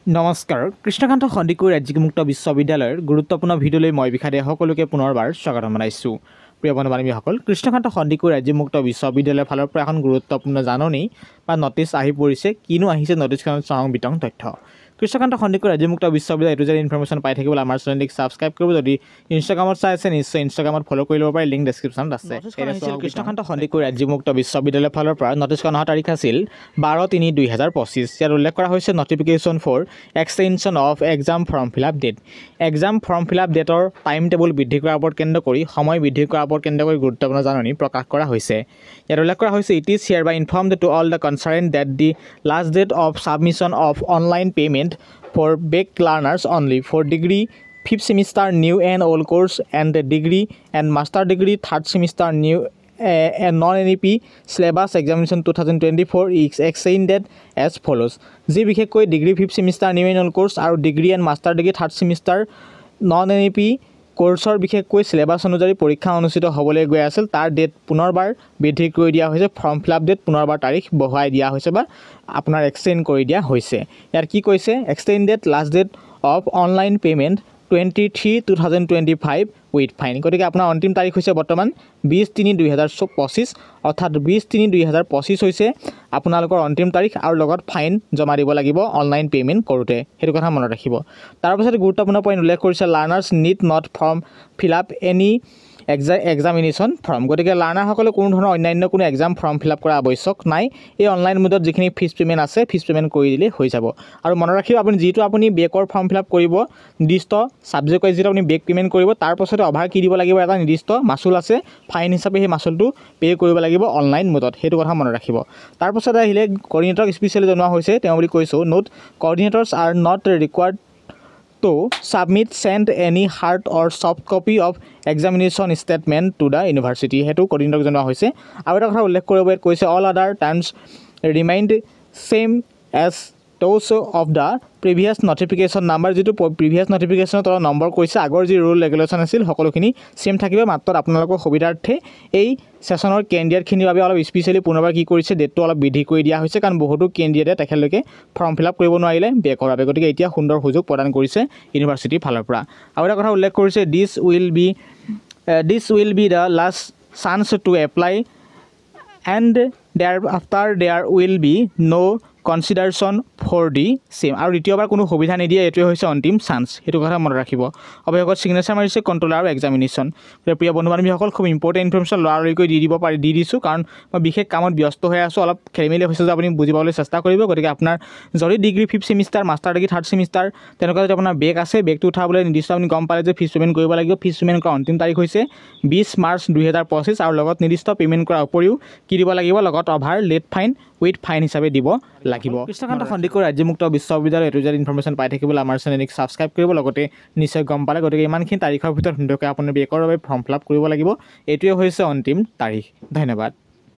নমস্কাৰ কৃষ্ণকান্ত সন্দিকৈ ৰাজ্যিক মুক্ত বিশ্ববিদ্যালয়ৰ গুৰুত্বপূৰ্ণ ভিডিঅ'লৈ মই বিখাদে সকলোকে পুনৰবাৰ স্বাগতম জনাইছোঁ। প্ৰিয় বন্ধু বান্ধৱীসকল, কৃষ্ণকান্ত সন্দিকৈ ৰাজ্যিক মুক্ত বিশ্ববিদ্যালয়ৰ ফালৰ পৰা এখন গুৰুত্বপূৰ্ণ জাননী বা নটিছ আহি পৰিছে। কিনো আহিছে নটিছখনত চাওঁ বিতং তথ্য। কৃষ্ণকান্ত সন্দিকৈ ৰাজ্যিক মুক্ত বিশ্ববিদ্যালয় এইটো যে ইনফৰমেশ্যন পাই থাকিবলৈ আমাৰ চেনেলটিক ছাবস্ক্ৰাইব কৰিব। যদি ইনষ্টাগ্ৰামত চাই আছে নিশ্চয় ইনষ্টাগ্ৰামত ফ'ল' কৰি ল'ব পাৰে, লিংক ডেছক্ৰিপশ্যনত আছে। কৃষ্ণকান্ত সন্দিকৈ ৰাজ্যিক মুক্ত বিশ্ববিদ্যালয়ৰ ফালৰ পৰা নটিছখন অহা তাৰিখ আছিল 12/3/2025। ইয়াত উল্লেখ কৰা হৈছে notification for extension of exam form fill up date. Exam form fill up ডেটৰ টাইম টেবুল বৃদ্ধি কৰাৰ ওপৰত কেন্দ্ৰ কৰি সময় বৃদ্ধি কৰাৰ ওপৰত কেন্দ্ৰ কৰি গুৰুত্বপূৰ্ণ জাননী প্ৰকাশ কৰা হৈছে। ইয়াত উল্লেখ কৰা হৈছে it is hereby informed to all the concerned that the last date of submission of online payment for back learners only for degree 5th semester new and old course and degree and master degree 3rd semester new and non-NEP syllabus examination 2024 is extended as follows. যি বিশেষকৈ degree 5th semester new and old course আৰু degree and master degree 3rd semester non-NEP কোৰ্চৰ বিশেষকৈ syllabus অনুযায়ী পৰীক্ষা অনুষ্ঠিত হ'বলৈ গৈ আছিল তাৰ ডেট পুনৰবাৰ বৃদ্ধি কৰি দিয়া হৈছে। ফৰ্ম ফিল আপ ডেট পুনৰবাৰ তাৰিখ বঢ়াই দিয়া হৈছে বা আপোনাৰ এক্সটেণ্ড কৰি দিয়া হৈছে। ইয়াৰ কি কৈছে, extended last date of online payment 23/2025 with fine. গতিকে আপোনাৰ অন্তিম তাৰিখ হৈছে বৰ্তমান 20/3/2025, অৰ্থাৎ 20/3/2025 হৈছে আপোনালোকৰ অন্তিম তাৰিখ আৰু লগত ফাইন জমা দিব লাগিব অনলাইন পে'মেণ্ট কৰোঁতে, সেইটো কথা মনত ৰাখিব। তাৰপিছত গুৰুত্বপূৰ্ণ পইণ্ট উল্লেখ কৰিছে learners need not form fill up any examination form. গতিকে লাৰ্ণাৰসকলে কোনো ধৰণৰ অন্যান্য কোনো এক্সাম ফৰ্ম ফিল আপ কৰা আৱশ্যক নাই। এই অনলাইন মোডত যিখিনি ফিজ পে'মেণ্ট আছে ফিজ পে'মেণ্ট কৰি দিলে হৈ যাব। আৰু মনত ৰাখিব আপুনি বেকৰ ফৰ্ম ফিল আপ কৰিব, নিৰ্দিষ্ট ছাবজেক্ট ৱাইজ যিটো আপুনি বেক পে'মেণ্ট কৰিব তাৰ পাছতে অভাৰ কি দিব লাগিব, এটা নিৰ্দিষ্ট মাচুল আছে, ফাইন হিচাপে সেই মাচুলটো পে' কৰিব লাগিব অনলাইন মোডত, সেইটো কথা মনত ৰাখিব। তাৰপাছত আহিলে কৰ্ডিনেটৰক স্পেচিয়েলি জনোৱা হৈছে, তেওঁ বুলি কৈছোঁ not coordinators are not required to submit send any hard or soft copy of examination statement to the university, হেতু কৰ্ডিনেটৰক জনোৱা হৈছে। আৰু এটা কথা উল্লেখ কৰিব কৈছে all other terms remained same as those of the previous notification number। যিটো প্ৰিভিয়াছ নটিফিকেশ্যনৰ তলত নম্বৰ কৈছে, আগৰ যি ৰুল ৰেগুলেশ্যন আছিল সকলোখিনি ছেম থাকিব, মাত্ৰ আপোনালোকৰ সুবিধাৰ্থে এই ছেশ্যনৰ কেণ্ডিডেটখিনিৰ বাবে অলপ স্পেচিয়েলি পুনৰবাৰ কি কৰিছে, ডেটটো অলপ বৃদ্ধি কৰি দিয়া হৈছে, কাৰণ বহুতো কেণ্ডিডেটে তেখেতলোকে ফৰ্ম ফিল আপ কৰিব নোৱাৰিলে বেকৰ বাবে। গতিকে এতিয়া সুন্দৰ সুযোগ প্ৰদান কৰিছে ইউনিভাৰ্চিটিৰ ফালৰ পৰা। আৰু এটা কথা উল্লেখ কৰিছে this will be the last chance to apply and after there will be no' consideration for the same. আৰু দ্বিতীয়বাৰ কোনো সুবিধা নিদিয়ে, এইটোৱে হৈছে অন্তিম চান্স, সেইটো কথা মনত ৰাখিব। অৱশেষত ছিগনেচাৰ মাৰিছে কণ্ট্ৰলাৰ আৰু এক্সামিনেশ্যন। প্ৰিয় বন্ধু বান্ধৱীসকল, খুব ইম্পৰ্টেণ্ট ইনফৰমেশ্যন লৰালৰিকৈ দি দিছোঁ, কাৰণ মই বিশেষ কামত ব্যস্ত হৈ আছোঁ, অলপ খেলিমেলি হৈছে যে আপুনি বুজিবলৈ চেষ্টা কৰিব। গতিকে আপোনাৰ যদি degree 5th semester, master degree 3rd semester তেনেকুৱা যদি আপোনাৰ বেক আছে, বেকটো উঠাবলৈ নিৰ্দিষ্ট আপুনি গম পালে যে ফিজ পে'মেণ্ট কৰিব লাগিব। ফিজ পে'মেণ্ট কৰা অন্তিম তাৰিখ হৈছে 20 মাৰ্চ 2025, আৰু লগত নিৰ্দিষ্ট পে'মেণ্ট কৰাৰ উপৰিও কি দিব লাগিব, লগত over late fine with fine হিচাপে দিব লাগিব। কৃষ্ণকান্ত সন্দিকৈ ৰাজ্যিক মুক্ত বিশ্ববিদ্যালয় এইটো যে ইনফৰমেশ্যন পাই থাকিবলৈ আমাৰ চেনেলক ছাবস্ক্ৰাইব কৰিব, লগতে নিশ্চয় গম পালে। গতিকে ইমানখিনি তাৰিখৰ ভিতৰত সুন্দৰকৈ আপুনি বেকৰ বাবে ফৰ্ম ফিল আপ কৰিব লাগিব, এইটোৱে হৈছে অন্তিম তাৰিখ। ধন্যবাদ।